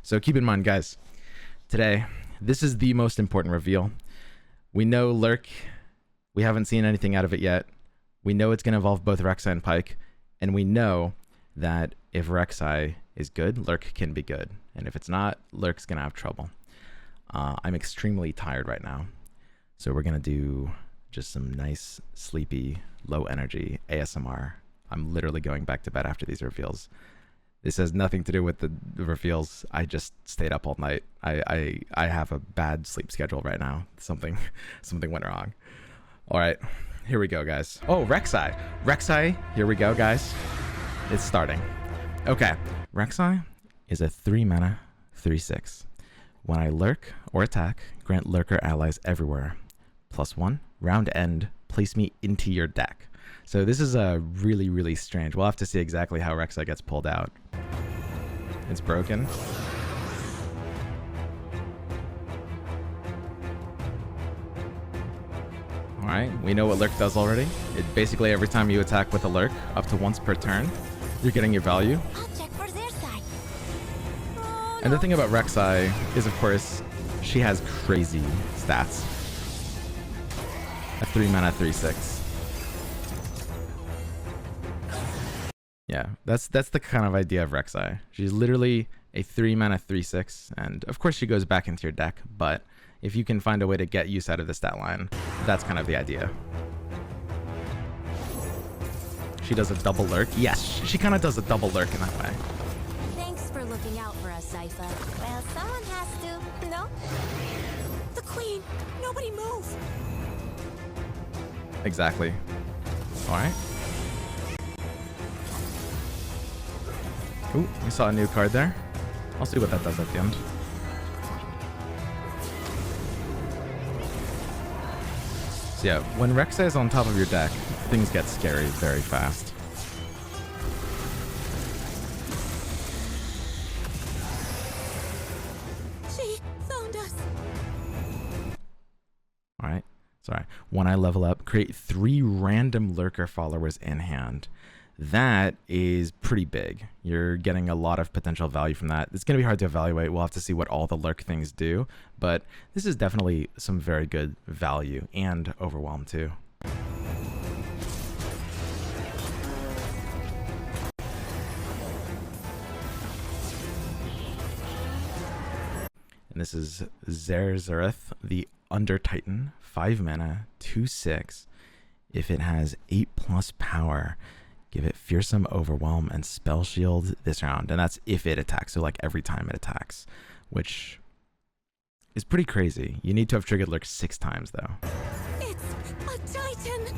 So keep in mind, guys, today, this is the most important reveal. We know Lurk, we haven't seen anything out of it yet. We know it's going to involve both Reksai and Pike, and we know that if Reksai is good, Lurk can be good. And if it's not, Lurk's going to have trouble. I'm extremely tired right now. So we're going to do just some nice, sleepy, low energy ASMR. I'm literally going back to bed after these reveals. This has nothing to do with the reveals. I just stayed up all night. I have a bad sleep schedule right now. Something went wrong. All right, here we go, guys. Oh, Reksai. Reksai, here we go, guys. It's starting. Okay, Reksai is a 3 mana, 3/6. When I lurk or attack, grant lurker allies everywhere. +1, round end, place me into your deck. So this is a really, really strange. We'll have to see exactly how Reksai gets pulled out. It's broken. All right, we know what Lurk does already. It basically every time you attack with a Lurk, up to once per turn, you're getting your value. I'll check for Xerxa'Reth. Oh, And the thing about Rek'Sai is, of course, she has crazy stats. A 3 mana, 3/6. Yeah, that's the kind of idea of Rek'Sai. She's literally a 3 mana, 3/6, and of course she goes back into your deck, but if you can find a way to get use out of the stat line, that's kind of the idea. She does a double lurk. Yes, she kind of does a double lurk in that way. thanks for looking out for us, Sypha. Well, someone has to, no? The queen! Nobody move! Exactly. All right. Ooh, we saw a new card there. I'll see what that does at the end. So yeah, when Reksai is on top of your deck, things get scary very fast. She found us! Alright, sorry. When I level up, create 3 random lurker followers in hand. That is pretty big. You're getting a lot of potential value from that. It's going to be hard to evaluate. We'll have to see what all the lurk things do, but this is definitely some very good value and overwhelm too. And this is Xerxa'Reth, the Undertitan, 5 mana, 2/6. If it has 8+ power, give it Fearsome Overwhelm and Spell Shield this round. And that's if it attacks, so like every time it attacks, which is pretty crazy. You need to have triggered Lurk 6 times though. It's a Titan!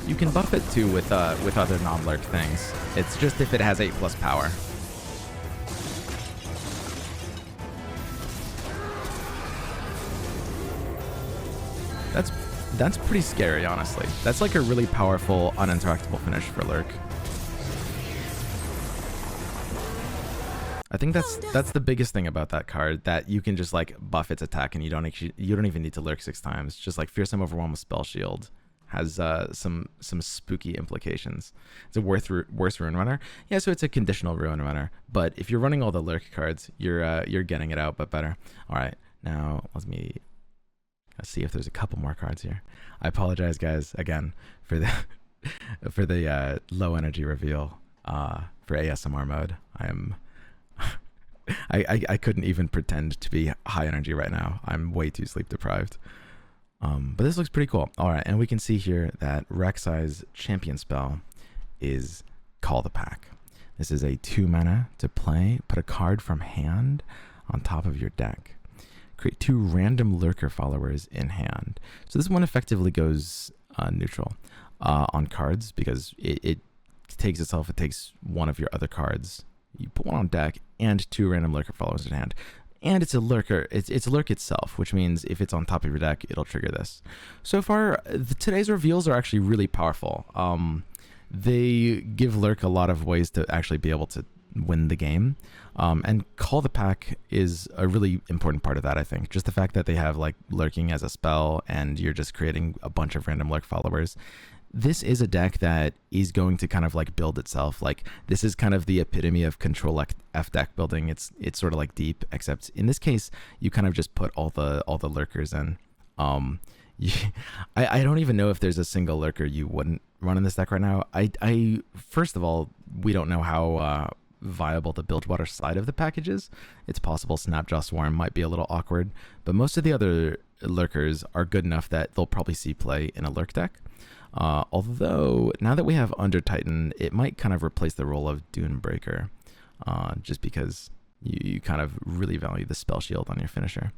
You can buff it too with other non-Lurk things. It's just if it has 8+ power. That's pretty scary, honestly. That's like a really powerful, uninteractable finish for Lurk. I think that's the biggest thing about that card, that you can just like buff its attack and you don't even need to Lurk 6 times. Just like Fearsome Overwhelm with Spell Shield has some spooky implications. It's a worse Rune Runner. Yeah, so it's a conditional Rune Runner. But if you're running all the Lurk cards, you're getting it out, but better. All right, now let's see if there's a couple more cards here. I apologize, guys, again for the low energy reveal for ASMR mode. I couldn't even pretend to be high energy right now. I'm way too sleep deprived. But this looks pretty cool. All right, and we can see here that Reksai's champion spell is Call the Pack. This is a 2 mana to play. Put a card from hand on top of your deck. Create 2 random lurker followers in hand. So this one effectively goes neutral on cards because it takes one of your other cards. You put one on deck and 2 random lurker followers in hand. And it's a lurker. It's a lurk itself, which means if it's on top of your deck, it'll trigger this. So far, today's reveals are actually really powerful. They give Lurk a lot of ways to actually be able to win the game. And Call the Pack is a really important part of that, I think. Just the fact that they have like lurking as a spell and you're just creating a bunch of random lurk followers. this is a deck that is going to kind of like build itself. Like this is kind of the epitome of control F deck building. It's sort of like deep, except in this case you kind of just put all the lurkers in. I don't even know if there's a single lurker you wouldn't run in this deck right now. I first of all, we don't know how viable the Bilgewater side of the package is. It's possible Snapjaw Swarm might be a little awkward, but most of the other lurkers are good enough that they'll probably see play in a lurk deck. Although now that we have Undertitan, it might kind of replace the role of Dunebreaker, just because you kind of really value the spell shield on your finisher.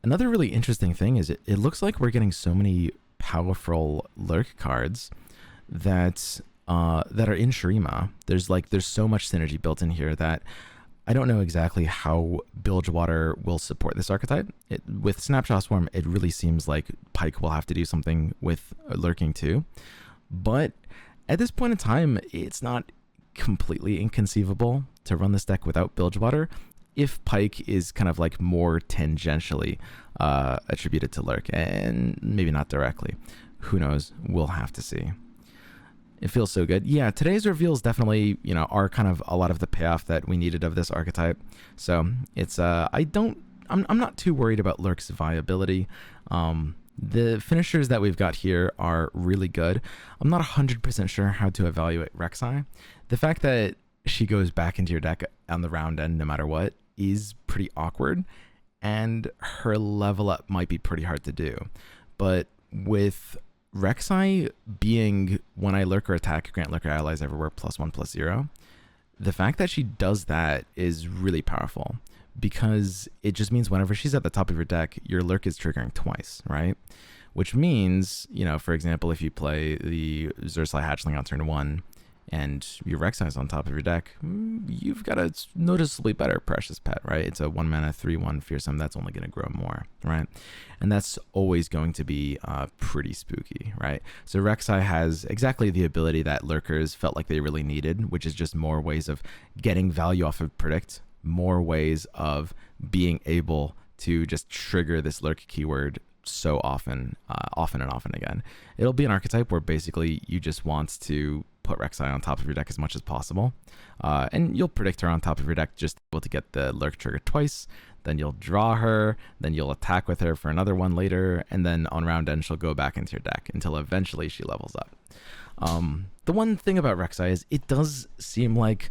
Another really interesting thing is it looks like we're getting so many powerful lurk cards that are in Shurima. There's so much synergy built in here that I don't know exactly how Bilgewater will support this archetype. With Snapshot Swarm, it really seems like Pike will have to do something with lurking too. But at this point in time, it's not completely inconceivable to run this deck without Bilgewater if Pike is kind of like more tangentially attributed to lurk, and maybe not directly. Who knows? We'll have to see. It feels so good. Yeah, today's reveals definitely, are kind of a lot of the payoff that we needed of this archetype. So it's I'm not too worried about Lurk's viability. The finishers that we've got here are really good. I'm not 100% sure how to evaluate Reksai. The fact that she goes back into your deck on the round end no matter what is pretty awkward, and her level up might be pretty hard to do. But with Reksai being when I lurker attack, grant lurker allies everywhere +1/+0, the fact that she does that is really powerful, because it just means whenever she's at the top of your deck, your lurk is triggering twice, right? Which means, for example, if you play the Xerxa'Reth hatchling on turn 1 and your Reksai is on top of your deck, you've got a noticeably better Precious Pet, right? It's a 1 mana 3/1 fearsome that's only going to grow more, right? And that's always going to be pretty spooky, right? So Reksai has exactly the ability that lurkers felt like they really needed, which is just more ways of getting value off of Predict, more ways of being able to just trigger this lurk keyword so often and often again. It'll be an archetype where basically you just want to put Reksai on top of your deck as much as possible, and you'll predict her on top of your deck, just able to get the lurk trigger twice. Then you'll draw her, then you'll attack with her for another one later, and then on round end she'll go back into your deck until eventually she levels up. The one thing about Reksai is it does seem like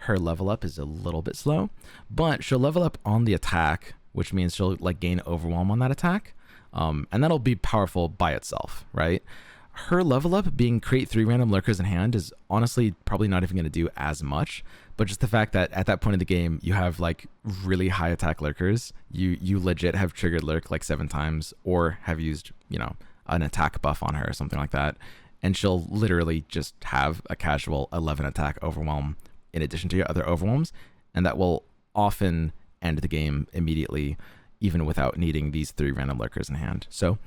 her level up is a little bit slow, but she'll level up on the attack, which means she'll gain overwhelm on that attack, and that'll be powerful by itself, right? Her level up being create 3 random lurkers in hand is honestly probably not even going to do as much, but just the fact that at that point in the game you have really high attack lurkers, you legit have triggered lurk 7 times, or have used an attack buff on her or something like that, and she'll literally just have a casual 11 attack overwhelm in addition to your other overwhelms, and that will often end the game immediately, even without needing these 3 random lurkers in hand. So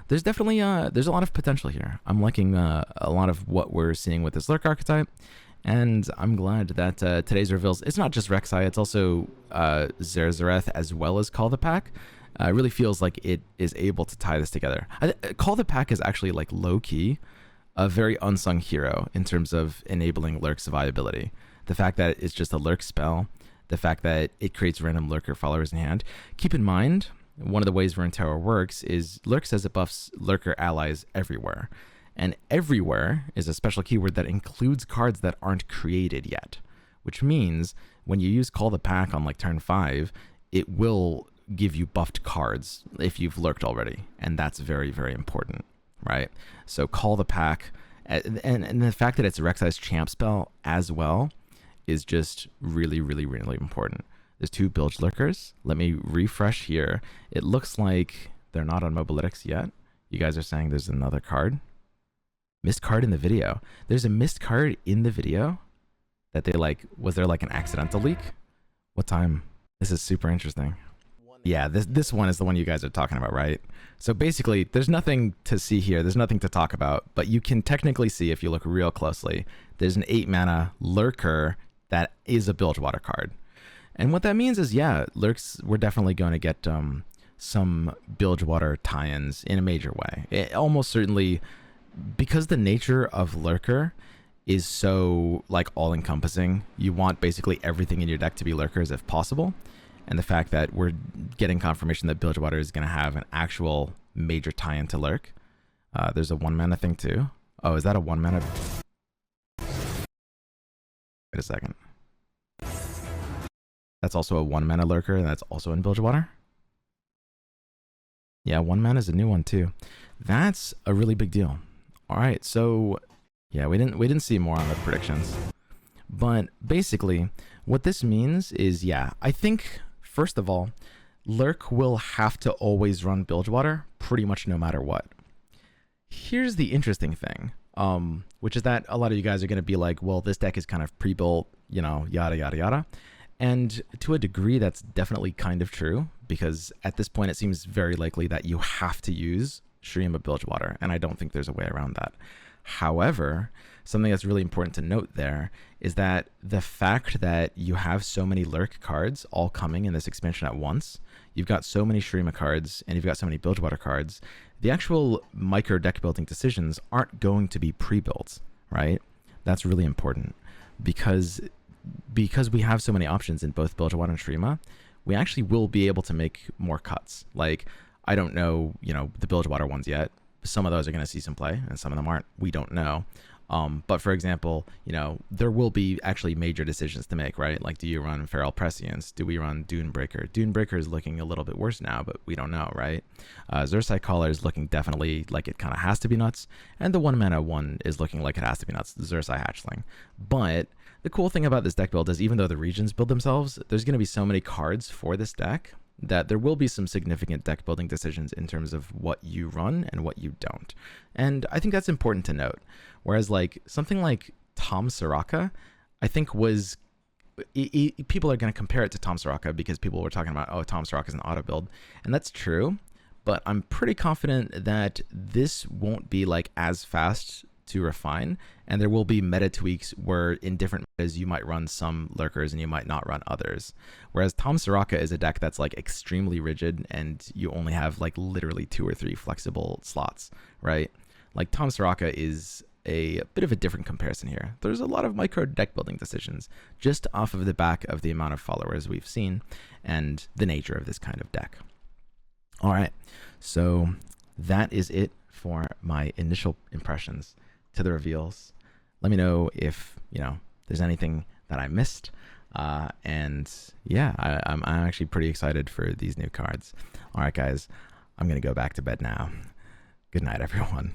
there's definitely there's a lot of potential here. I'm liking a lot of what we're seeing with this lurk archetype, and I'm glad that today's reveals, it's not just Reksai, it's also Xerxa'Reth as well as Call the Pack. It really feels like it is able to tie this together. Call the Pack is actually low-key a very unsung hero in terms of enabling lurk's viability. The fact that it's just a lurk spell, the fact that it creates random lurker followers in hand. Keep in mind, one of the ways Runeterra works is lurk says it buffs lurker allies everywhere. And everywhere is a special keyword that includes cards that aren't created yet, which means when you use Call the Pack on turn 5, it will give you buffed cards if you've lurked already. And that's very, very important, right? So Call the Pack, and the fact that it's Reksai's champ spell as well is just really, really, really important. There's 2 bilge lurkers. Let me refresh here. It looks like they're not on Mobalytics yet. You guys are saying there's another card. Missed card in the video. There's a missed card in the video that they was there an accidental leak? What time? This is super interesting. Yeah, this one is the one you guys are talking about, right? So basically, there's nothing to see here. There's nothing to talk about, but you can technically see if you look real closely. There's an 8 mana lurker that is a Bilgewater card. And what that means is, yeah, lurks, we're definitely going to get some Bilgewater tie-ins in a major way. It almost certainly because the nature of Lurker is so like all encompassing, you want basically everything in your deck to be Lurkers if possible. And the fact that we're getting confirmation that Bilgewater is going to have an actual major tie-in to Lurk. There's a 1-mana thing too. Oh, is that a 1-mana? Wait a second. That's also a 1-mana Lurker, and that's also in Bilgewater. Yeah, 1-mana is a new one too. That's a really big deal. All right, so yeah, we didn't see more on the predictions, but basically what this means is, yeah, I think first of all, Lurk will have to always run Bilgewater pretty much no matter what. Here's the interesting thing, which is that a lot of you guys are going to be like, well, this deck is kind of pre-built, you know, yada, yada, yada. And to a degree, that's definitely kind of true, because at this point, it seems very likely that you have to use Shurima Bilgewater, and I don't think there's a way around that. However, something that's really important to note there is that the fact that you have so many Lurk cards all coming in this expansion at once, you've got so many Shurima cards, and you've got so many Bilgewater cards, the actual micro deck building decisions aren't going to be pre-built, right? That's really important, because we have so many options in both Bilgewater and Shurima, we actually will be able to make more cuts. Like, I don't know, you know, the Bilgewater ones yet. Some of those are going to see some play, and some of them aren't. We don't know. But for example, you know, there will be actually major decisions to make, right? Like, do you run Feral Prescience? Do we run Dunebreaker? Dunebreaker is looking a little bit worse now, but we don't know, right? Xerxa'Reth Collar is looking definitely like it kind of has to be nuts, and the 1-mana one is looking like it has to be nuts, the Xerxa'Reth Hatchling. But the cool thing about this deck build is, even though the regions build themselves, there's going to be so many cards for this deck that there will be some significant deck building decisions in terms of what you run and what you don't. And I think that's important to note. Whereas like something like Tom Soraka, I think was, people are going to compare it to Tom Soraka because people were talking about, oh, Tom Soraka is an auto build. And that's true, but I'm pretty confident that this won't be like as fast to refine, and there will be meta tweaks where in different metas you might run some Lurkers and you might not run others. Whereas Tom Soraka is a deck that's like extremely rigid, and you only have like literally 2 or 3 flexible slots, right? Like Tom Soraka is a bit of a different comparison here. There's a lot of micro deck building decisions just off of the back of the amount of followers we've seen and the nature of this kind of deck. All right, so that is it for my initial impressions to the reveals. Let me know if, you know, there's anything that I missed. And yeah, I'm actually pretty excited for these new cards. All right, guys, I'm going to go back to bed now. Good night, everyone.